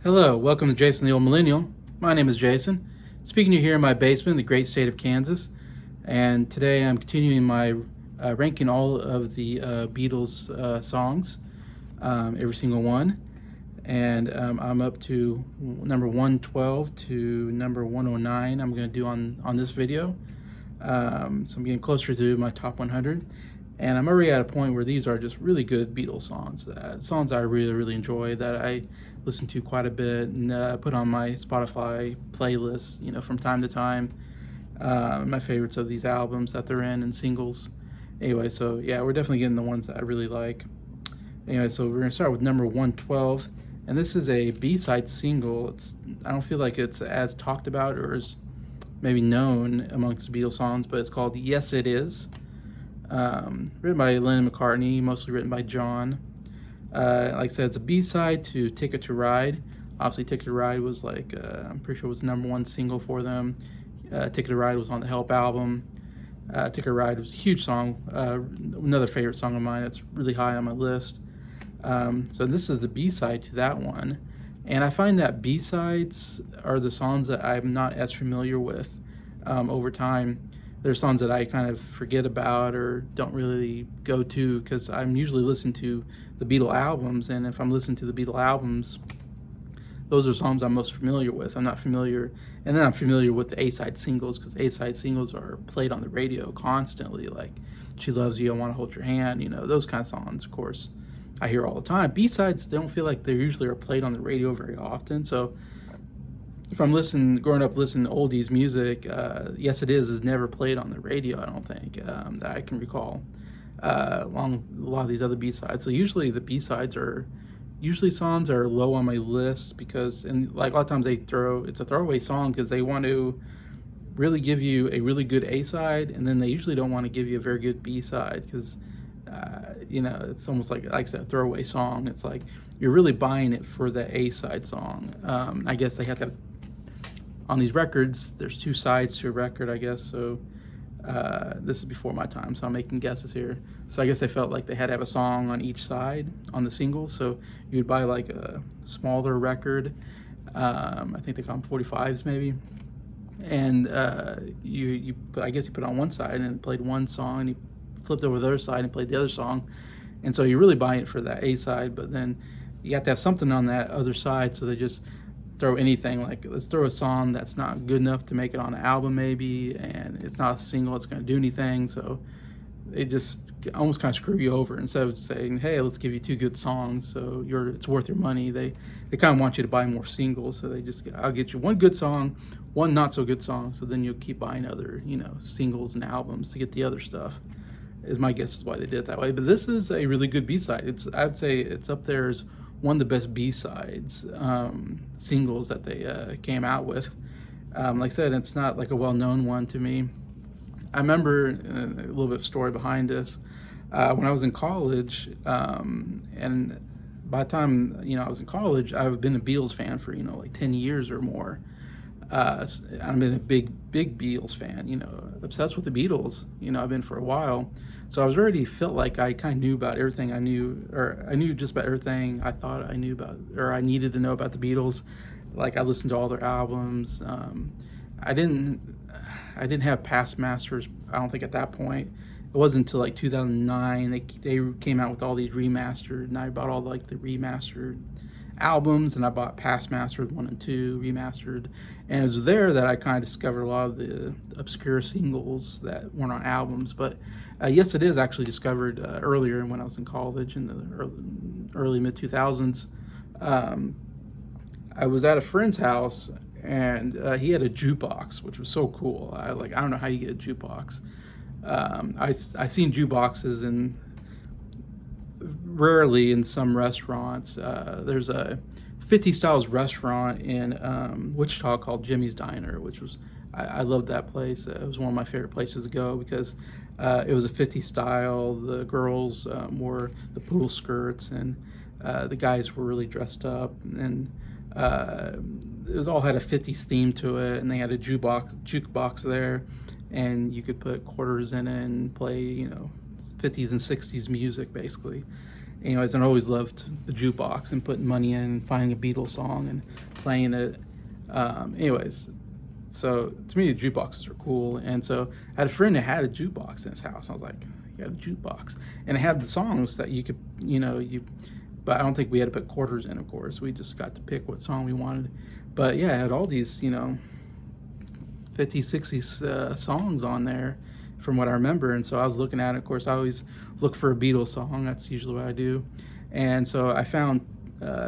Hello, welcome to Jason the Old Millennial. My name is Jason, speaking to you here in my basement in the great state of Kansas. And today I'm continuing my ranking all of the Beatles songs, every single one. And I'm up to number 112 to number 109 I'm going to do on this video. So I'm getting closer to my top 100. And I'm already at a point where these are just really good Beatles songs. Songs I really enjoy, that I listen to quite a bit and put on my Spotify playlist, from time to time. My favorites of these albums that they're in and singles. Anyway, so yeah, we're definitely getting the ones that I really like. Anyway, so we're gonna start with number 112, and this is a B-side single. I don't feel like it's as talked about or as maybe known amongst the Beatles songs, but it's called "Yes It Is." Written by Lennon McCartney, mostly written by John. Like I said, it's a B-side to "Ticket to Ride." Obviously, "Ticket to Ride" was I'm pretty sure it was the #1 single for them. "Ticket to Ride" was on the Help album. "Ticket to Ride" was a huge song. Another favorite song of mine. That's really high on my list. So this is the B-side to that one. And I find that B-sides are the songs that I'm not as familiar with over time. There's songs that I kind of forget about or don't really go to because I'm usually listening to the Beatle albums, and if I'm listening to the Beatle albums, those are songs I'm most familiar with. I'm not familiar, and then I'm familiar with the A-side singles because A-side singles are played on the radio constantly, like "She Loves You," "I Want to Hold Your Hand," those kind of songs, of course, I hear all the time. B-sides don't feel like they usually are played on the radio very often, so if I'm growing up listening to oldies music, "Yes It Is" never played on the radio, I don't think, that I can recall, along a lot of these other B-sides. So usually the B-sides are, songs are low on my list because, and like a lot of times it's a throwaway song because they want to really give you a really good A-side, and then they usually don't want to give you a very good B-side because, it's almost like I said, a throwaway song. It's like you're really buying it for the A-side song. I guess they have to on these records, there's two sides to a record, I guess, so this is before my time, so I'm making guesses here. So I guess they felt like they had to have a song on each side on the singles, so you'd buy like a smaller record, I think they call them 45s maybe, and I guess you put it on one side and it played one song, and you flipped over the other side and played the other song, and so you're really buying it for that A side, but then you have to have something on that other side, so they just throw anything, like let's throw a song that's not good enough to make it on an album maybe, and it's not a single it's going to do anything, so they just almost kind of screw you over. Instead of saying, hey, let's give you two good songs so it's worth your money, they kind of want you to buy more singles, so I'll get you one good song, one not so good song, so then you'll keep buying other singles and albums to get the other stuff, is my guess is why they did it that way. But this is a really good B-side. I'd say it's up there as one of the best B-sides singles that they came out with. Like I said, it's not like a well-known one to me. I remember a little bit of story behind this. When I was in college, and by the time I was in college, I've been a Beatles fan for like 10 years or more. I've been a big Beatles fan, obsessed with the Beatles. I've been for a while. So I was already felt like I kind of knew about everything I knew, or I knew just about everything I thought I knew about, or I needed to know about the Beatles. Like I listened to all their albums. I didn't have Past Masters, I don't think, at that point. It wasn't until like 2009 they came out with all these remastered, and I bought all the remastered albums, and I bought Past Masters 1 and 2 remastered, and it was there that I kind of discovered a lot of the obscure singles that weren't on albums. But Yes It Is actually discovered earlier when I was in college in the early mid 2000s. I was at a friend's house, and he had a jukebox, which was so cool. I don't know how you get a jukebox. I seen jukeboxes in rarely in some restaurants. There's a 50 Styles restaurant in Wichita called Jimmy's Diner, which was, I loved that place. It was one of my favorite places to go because it was a 50 style. The girls wore the poodle skirts, and the guys were really dressed up, and it was all had a 50s theme to it, and they had a jukebox there, and you could put quarters in it and play 50s and 60s music basically. Anyways, and I always loved the jukebox and putting money in and finding a Beatles song and playing it. Anyways, so to me, the jukeboxes are cool. And so I had a friend that had a jukebox in his house. I was like, you got a jukebox. And it had the songs that you could, but I don't think we had to put quarters in, of course. We just got to pick what song we wanted. But yeah, it had all these, 50s, 60s songs on there from what I remember. And so I was looking at it. Of course, I always look for a Beatles song. That's usually what I do. And so I found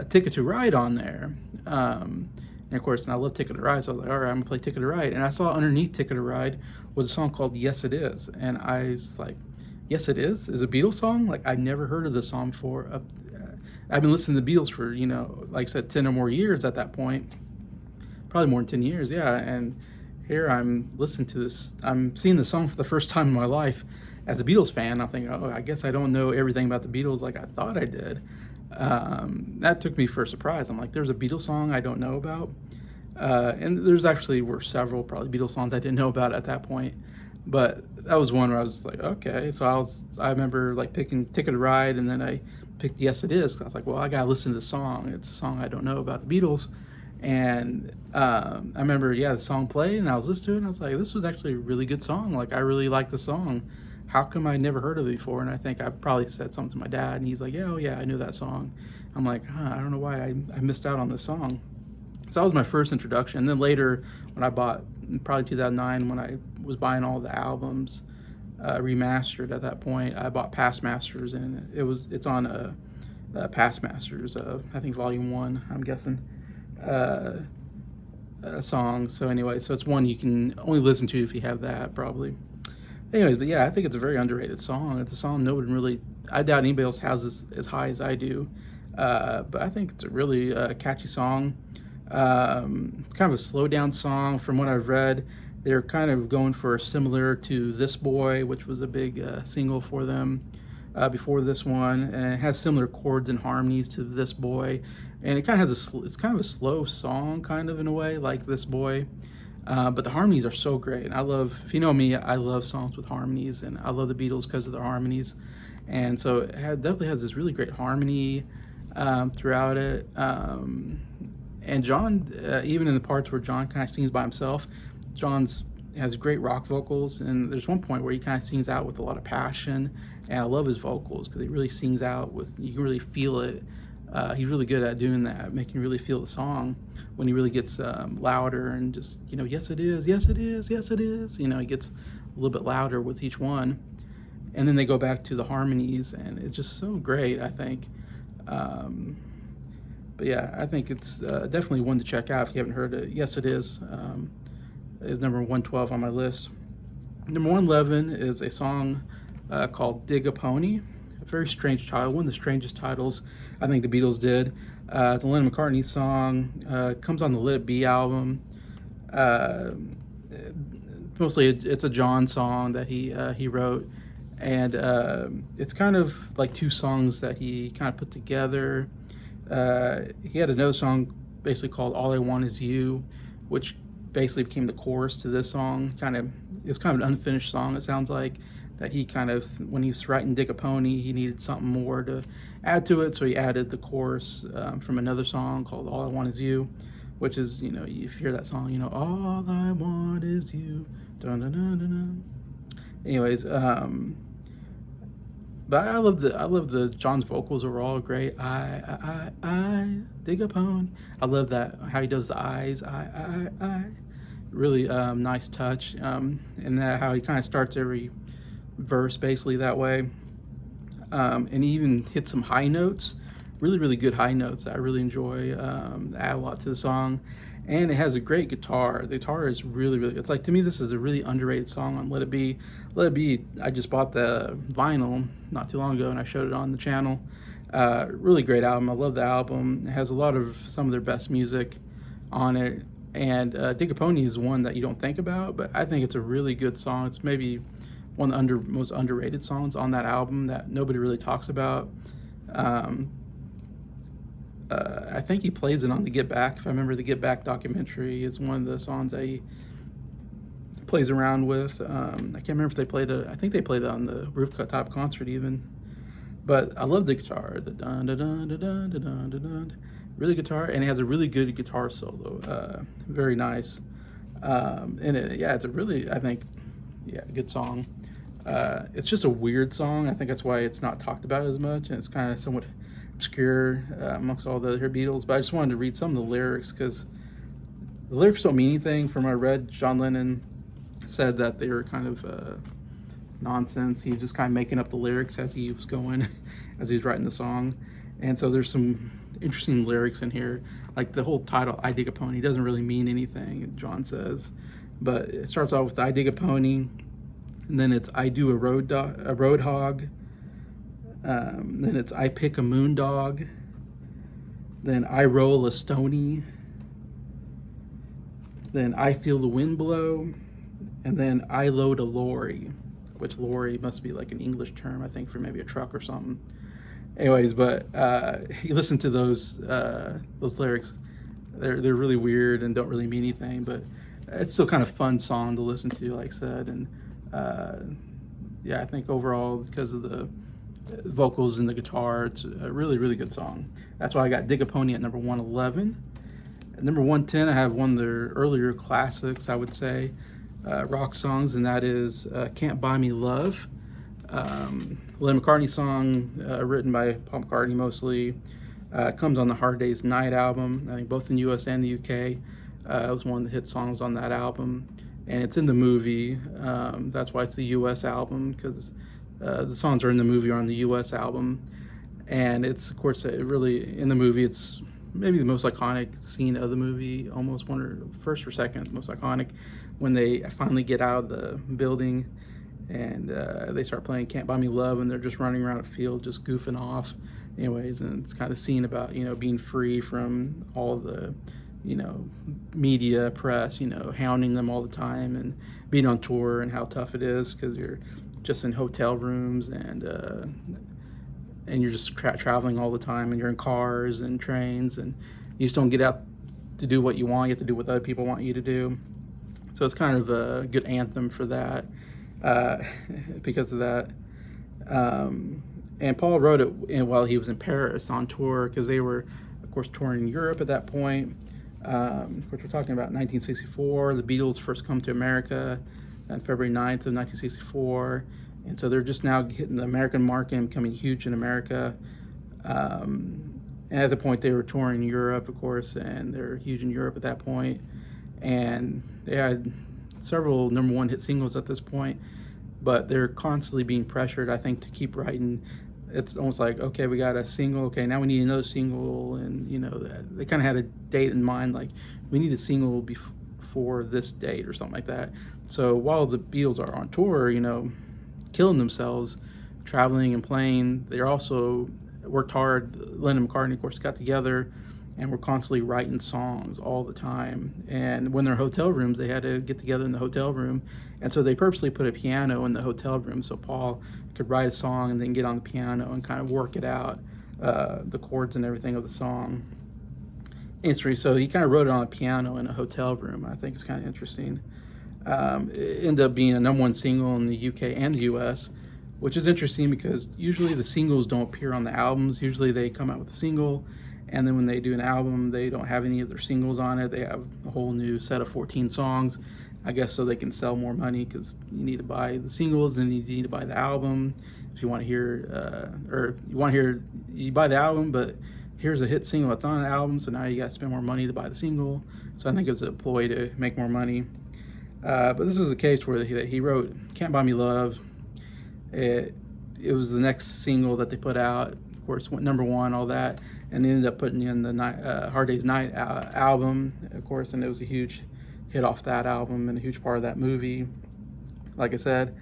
Ticket to Ride on there. And of course, and I love Ticket to Ride, so I was like, all right, I'm gonna play Ticket to Ride. And I saw underneath Ticket to Ride was a song called Yes It Is. And I was like, Yes It Is a Beatles song? Like, I'd never heard of this song before. I've been listening to the Beatles for, like I said, 10 or more years at that point. Probably more than 10 years, yeah. And here I'm listening to this. I'm seeing the song for the first time in my life as a Beatles fan. I'm thinking, oh, I guess I don't know everything about the Beatles like I thought I did. That took me for a surprise. I'm like, there's a Beatles song I don't know about. And there's actually were several probably Beatles songs I didn't know about at that point. But that was one where I was like, okay. So I remember like picking Ticket to Ride, and then I picked Yes It Is. 'Cause I was like, well, I gotta listen to the song. It's a song I don't know about the Beatles. And I remember, the song played, and I was listening to it, and I was like, this was actually a really good song. Like, I really like the song. How come I never heard of it before? And I think I probably said something to my dad, and he's like, oh yeah, I knew that song. I'm like, I don't know why I missed out on this song. So that was my first introduction. And then later, when I bought, probably 2009, when I was buying all the albums remastered at that point, I bought Past Masters, and it's on Past Masters, I think Volume 1, I'm guessing. Song. So anyway, so it's one you can only listen to if you have that, probably. Anyways, but yeah, I think it's a very underrated song. It's a song no one really, I doubt anybody else has this as high as I do. But I think it's a really catchy song. Kind of a slow down song from what I've read. They're kind of going for similar to This Boy, which was a big single for them before this one, and it has similar chords and harmonies to This Boy. And it kind of has it's kind of a slow song, kind of in a way, like This Boy. But the harmonies are so great. And if you know me, I love songs with harmonies, and I love the Beatles because of their harmonies. And so definitely has this really great harmony throughout it. And John, even in the parts where John kind of sings by himself, has great rock vocals. And there's one point where he kind of sings out with a lot of passion. And I love his vocals because he really sings out you can really feel it. He's really good at doing that, making you really feel the song when he really gets louder and just, yes it is, yes it is, yes it is. He gets a little bit louder with each one. And then they go back to the harmonies, and it's just so great, I think. But yeah, I think it's definitely one to check out if you haven't heard it. Yes, it is. Is number 112 on my list. Number 111 is a song called Dig a Pony. A very strange title, one of the strangest titles I think the Beatles did. It's a Lennon McCartney song. Comes on the Let It Be album. Mostly it's a John song that he wrote. And it's kind of like two songs that he kind of put together. He had another song basically called All I Want Is You, which basically became the chorus to this song. It's kind of an unfinished song, it sounds like, that he kind of, when he was writing Dig a Pony, he needed something more to add to it, so he added the chorus from another song called All I Want Is You, which is, if you hear that song, all I want is you, dun dun dun dun dun. Anyways, but I love the John's vocals are all great. I dig a pony. I love that how he does the eyes. I. Really nice touch. And that how he kind of starts every verse basically that way. And he even hits some high notes, really good high notes that I really enjoy. Add a lot to the song. And it has a great guitar. The guitar is really it's like, to me, this is a really underrated song on Let It Be. Let It Be, I just bought the vinyl not too long ago, and I showed it on the channel. Really great album. I love the album. It has a lot of some of their best music on it. And Dig a Pony is one that you don't think about, but I think it's a really good song. It's maybe one of the most underrated songs on that album that nobody really talks about. I think he plays it on the Get Back. If I remember, the Get Back documentary is one of the songs that he plays around with. I can't remember if they played it. I think they played it on the rooftop concert even. But I love the guitar, the dun dun dun dun dun dun dun dun, dun. Really guitar, and it has a really good guitar solo. Very nice. And yeah, it's a really, I think, yeah, good song. It's just a weird song. I think that's why it's not talked about as much, and it's kind of somewhat obscure amongst all the other Beatles. But I just wanted to read some of the lyrics because the lyrics don't mean anything. From what I read, John Lennon said that they were kind of nonsense. He was just kind of making up the lyrics as he was going, as he was writing the song. And so there's some interesting lyrics in here. Like the whole title, I Dig a Pony, doesn't really mean anything, John says. But it starts off with I dig a pony, and then it's I do a road hog. Then it's I pick a moon dog. Then I roll a stony. Then I feel the wind blow. And then I load a lorry, which lorry must be like an English term, I think, for maybe a truck or something. Anyways, but you listen to those lyrics. They're really weird and don't really mean anything, but it's still kind of fun song to listen to, like I said. And yeah, I think overall, because of the vocals and the guitar, it's a really, really good song. That's why I got Dig a Pony at number 111. At number 110, I have one of their earlier classics, I would say, rock songs, and that is Can't Buy Me Love. Lennon McCartney song, written by Paul McCartney mostly. Comes on the Hard Day's Night album, I think both in the US and the UK. It was one of the hit songs on that album, and it's in the movie. That's why it's the US album, because the songs are in the movie or on the US album. And it's, of course, really, in the movie, it's maybe the most iconic scene of the movie, almost one or first or second most iconic, when they finally get out of the building and they start playing Can't Buy Me Love, and they're just running around a field just goofing off. Anyways, and it's kind of scene about, being free from all the, media, press, hounding them all the time, and being on tour and how tough it is because you're just in hotel rooms and you're just traveling all the time, and you're in cars and trains, and you just don't get out to do what you want. You have to do what other people want you to do. So it's kind of a good anthem for that, because of that. And Paul wrote it while he was in Paris on tour, because they were, of course, touring Europe at that point. Of course, we're talking about 1964. The Beatles first come to America on February 9th of 1964. And so they're just now hitting the American market and becoming huge in America. And at the point, they were touring Europe, of course, and they're huge in Europe at that point. And they had several number one hit singles at this point, but they're constantly being pressured, I think, to keep writing. It's almost like, okay, we got a single, okay, now we need another single. And, they kind of had a date in mind, like, we need a single before this date or something like that. So while the Beatles are on tour, killing themselves, traveling and playing, they're also worked hard. Lennon and McCartney, of course, got together and were constantly writing songs all the time. And when they're in hotel rooms, they had to get together in the hotel room. And so they purposely put a piano in the hotel room so Paul could write a song and then get on the piano and kind of work it out, the chords and everything of the song. So he kind of wrote it on a piano in a hotel room. I think it's kind of interesting. It ended up being a number one single in the UK and the US, which is interesting because usually the singles don't appear on the albums. Usually they come out with a single, and then when they do an album, they don't have any of their singles on it. They have a whole new set of 14 songs, I guess, so they can sell more money, because you need to buy the singles and you need to buy the album if you want to hear, you buy the album, but here's a hit single that's on the album, so now you got to spend more money to buy the single. So I think it's a ploy to make more money. But this was a case where he wrote Can't Buy Me Love. It was the next single that they put out. Of course, went number one, all that. And they ended up putting in the Hard Day's Night album, of course. And it was a huge hit off that album and a huge part of that movie. Like I said,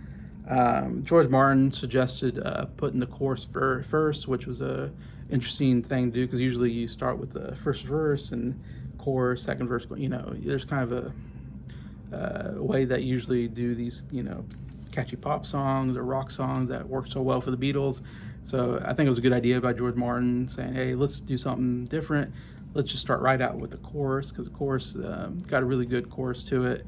George Martin suggested putting the chorus first, which was a interesting thing to do, because usually you start with the first verse and chorus, second verse. There's kind of a way that usually do these, catchy pop songs or rock songs that work so well for the Beatles. So I think it was a good idea by George Martin saying, hey, let's do something different. Let's just start right out with the chorus, because the chorus got a really good chorus to it,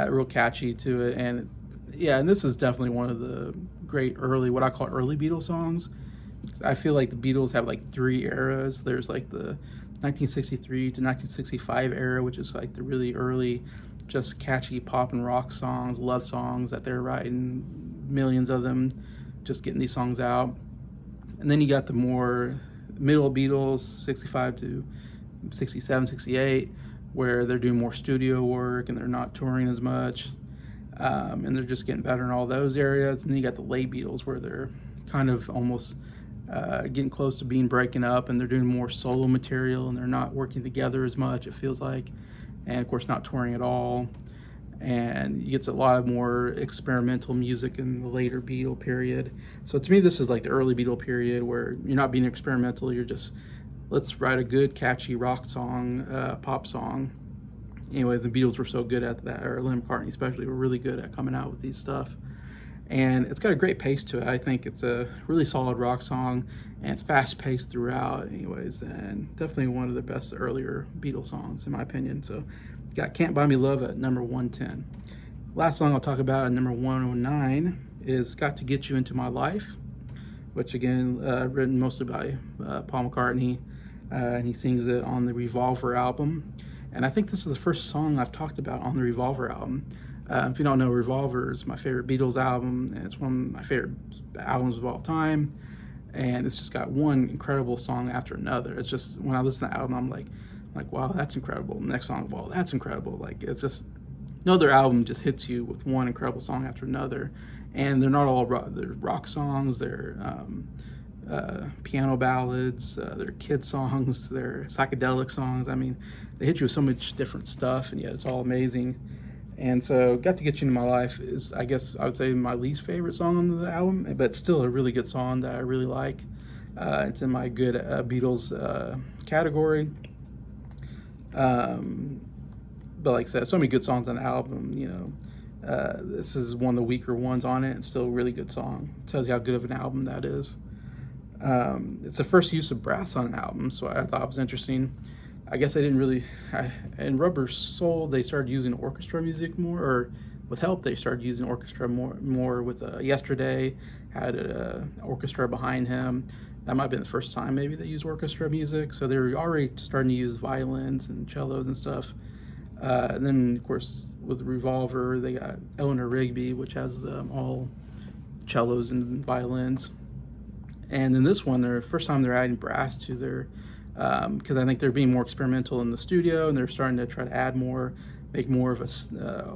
real catchy to it. And yeah, and this is definitely one of the great early, what I call early Beatles songs, I feel like the Beatles have like three eras. There's like the 1963 to 1965 era, which is like the really early, just catchy pop and rock songs, love songs that they're writing, millions of them, just getting these songs out. And then you got the more middle Beatles, 65 to 67, 68, where they're doing more studio work and they're not touring as much. And they're just getting better in all those areas. And then you got the late Beatles, where they're kind of almost getting close to being breaking up, and they're doing more solo material, and they're not working together as much, it feels like, and of course not touring at all. And you get a lot of more experimental music in the later Beatle period. So to me, this is like the early Beatle period, where you're not being experimental, you're just, let's write a good catchy rock song, pop song. Anyways, the Beatles were so good at that, or Lennon McCartney especially, were really good at coming out with these stuff. And it's got a great pace to it. I think it's a really solid rock song, and it's fast paced throughout anyways, and definitely one of the best earlier Beatles songs in my opinion. So got Can't Buy Me Love at number 110. Last song I'll talk about at number 109 is Got to Get You Into My Life, which again, written mostly by Paul McCartney, and he sings it on the Revolver album. And I think this is the first song I've talked about on the Revolver album. If you don't know, Revolver is my favorite Beatles album, and it's one of my favorite albums of all time. And it's just got one incredible song after another. It's just, when I listen to the album, I'm like, wow, that's incredible. Next song, wow, that's incredible. Like, it's just, no other album just hits you with one incredible song after another. And they're not all rock, they're rock songs, they're piano ballads, they're kid songs, they're psychedelic songs. I mean, they hit you with so much different stuff, and yet it's all amazing. And so Got to Get You Into My Life is, I guess I would say, my least favorite song on the album, but still a really good song that I really like. It's in my good Beatles category. But like I said, so many good songs on the album, you know. This is one of the weaker ones on it. It's still a really good song. It tells you how good of an album that is. It's the first use of brass on an album, so I thought it was interesting. I guess I didn't really, in Rubber Soul, they started using orchestra music more, or with help, they started using orchestra more with Yesterday, had an orchestra behind him. That might have been the first time maybe they used orchestra music, so they were already starting to use violins and cellos and stuff. And then, of course, with Revolver, they got Eleanor Rigby, which has all cellos and violins. And in this one, the first time they're adding brass to their, because I think they're being more experimental in the studio, and they're starting to try to add more, make more of a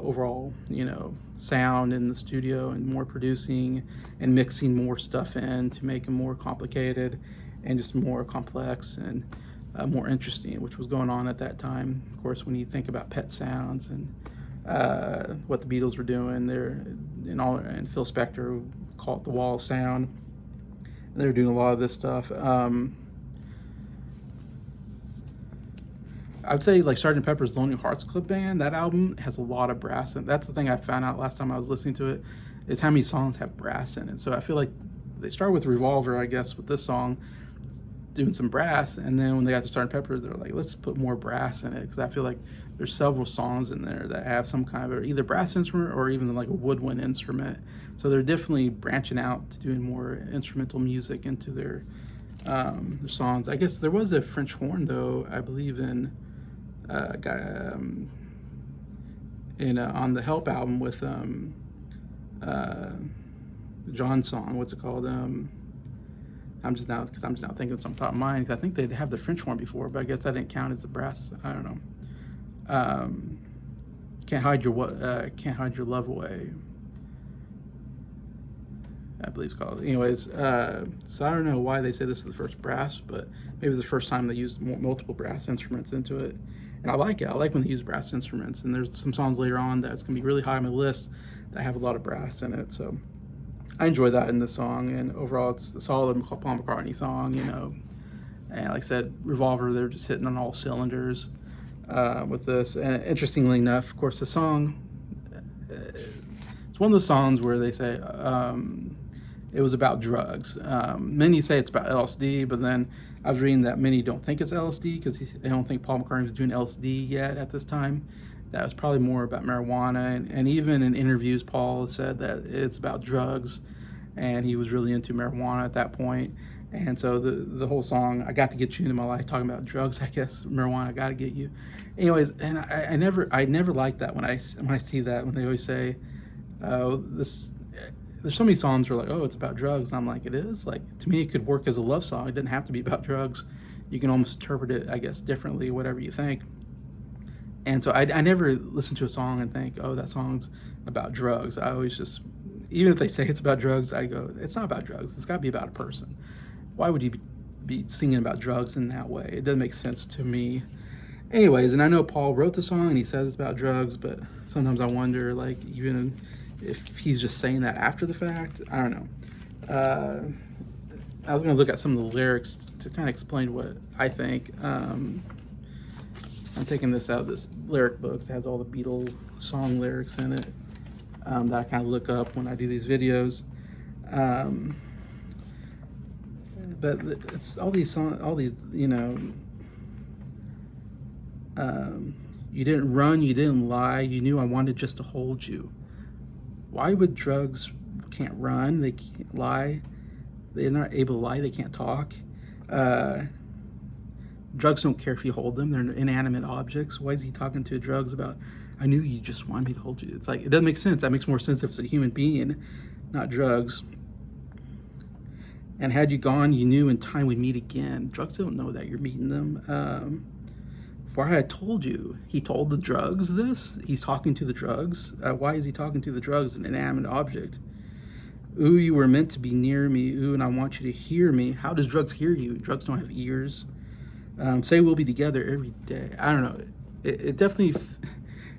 overall, you know, sound in the studio, and more producing and mixing more stuff in to make them more complicated and just more complex and more interesting, which was going on at that time. Of course, when you think about Pet Sounds and what the Beatles were doing, and Phil Spector called it the Wall of Sound. And they were doing a lot of this stuff. I'd say like Sgt. Pepper's Lonely Hearts Club Band, that album has a lot of brass, and that's the thing I found out last time I was listening to it, is how many songs have brass in it. So I feel like they start with Revolver, I guess, with this song, doing some brass, and then when they got to Sgt. Pepper's, they're like, let's put more brass in it, because I feel like there's several songs in there that have some kind of either brass instrument or even like a woodwind instrument. So they're definitely branching out to doing more instrumental music into their songs. I guess there was a French horn, though, I believe on the Help album with John's song. What's it called? I'm just now thinking it's on top of mine, because I think they'd have the French horn before, but I guess that didn't count as the brass. I don't know. Can't Hide Your Love Away, I believe it's called. Anyways, so I don't know why they say this is the first brass, but maybe it's the first time they used multiple brass instruments into it. And I like it. I like when they use brass instruments. And there's some songs later on that's going to be really high on my list that have a lot of brass in it. So I enjoy that in this song. And overall, it's a solid Paul McCartney song, you know. And like I said, Revolver, they're just hitting on all cylinders with this. And interestingly enough, of course, the song, it's one of those songs where they say it was about drugs. Many say it's about LSD, but then I was reading that many don't think it's LSD, because they don't think Paul McCartney was doing LSD yet at this time. That was probably more about marijuana. And even in interviews, Paul said that it's about drugs, and he was really into marijuana at that point. And so the whole song, I got to get you into my life, talking about drugs, I guess, marijuana, I got to get you. Anyways, and I never like that when I see that, when they always say, oh, this, there's so many songs where like, oh, it's about drugs. And I'm like, it is? Like, to me, it could work as a love song. It didn't have to be about drugs. You can almost interpret it, I guess, differently, whatever you think. And so I never listen to a song and think, oh, that song's about drugs. I always just, even if they say it's about drugs, I go, it's not about drugs. It's got to be about a person. Why would you be singing about drugs in that way? It doesn't make sense to me. Anyways, and I know Paul wrote the song and he says it's about drugs, but sometimes I wonder, like, even if he's just saying that after the fact. I don't know. I was going to look at some of the lyrics to kind of explain what I think. I'm taking this out of this lyric book. It has all the Beatles song lyrics in it that I kind of look up when I do these videos. But it's all these songs, all these, you know, you didn't run, you didn't lie, you knew I wanted just to hold you. Why would drugs can't run, they can't lie, they're not able to lie, they can't talk. Drugs don't care if you hold them, they're inanimate objects. Why is he talking to drugs about, I knew you just wanted me to hold you? It's like, it doesn't make sense. That makes more sense if it's a human being, not drugs. And had you gone, you knew in time we'd meet again. Drugs don't know that you're meeting them. For I had told you, he told the drugs this? He's talking to the drugs? Why is he talking to the drugs, an inanimate object? Ooh, you were meant to be near me. Ooh, and I want you to hear me. How does drugs hear you? Drugs don't have ears. Say we'll be together every day. I don't know. It definitely,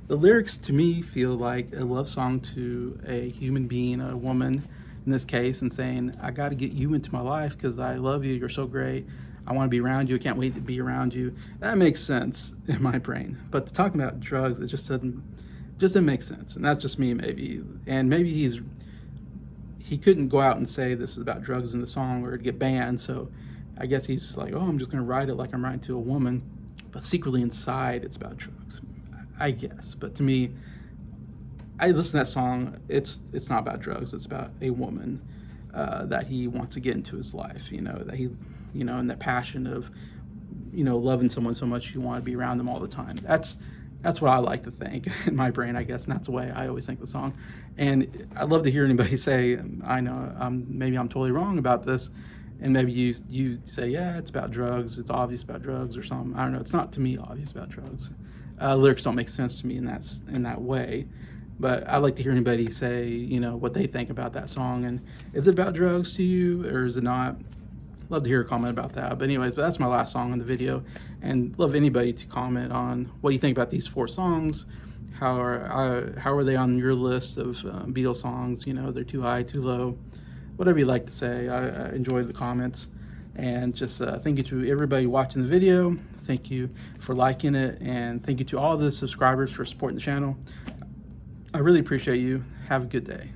the lyrics to me feel like a love song to a human being, a woman in this case, and saying, I got to get you into my life because I love you. You're so great. I want to be around you. I can't wait to be around you. That makes sense in my brain. But talking about drugs, it just doesn't make sense. And that's just me, maybe. And maybe he couldn't go out and say this is about drugs in the song or it'd get banned. So I guess he's like, oh, I'm just going to write it like I'm writing to a woman. But secretly inside, it's about drugs, I guess. But to me, I listen to that song, it's not about drugs, it's about a woman that he wants to get into his life, you know, that he, you know, and that passion of, you know, loving someone so much you want to be around them all the time. That's what I like to think in my brain, I guess, and that's the way I always think the song. And I'd love to hear anybody say, I know, maybe I'm totally wrong about this, and maybe you say, yeah, it's about drugs, it's obvious about drugs or something. I don't know, it's not to me obvious about drugs. Lyrics don't make sense to me in that way. But I'd like to hear anybody say, you know, what they think about that song. And is it about drugs to you or is it not? Love to hear a comment about that. But anyways, that's my last song in the video. And love anybody to comment on what you think about these 4 songs. How are they on your list of Beatles songs? You know, they're too high, too low, whatever you like to say. I enjoy the comments. And just thank you to everybody watching the video. Thank you for liking it. And thank you to all the subscribers for supporting the channel. I really appreciate you. Have a good day.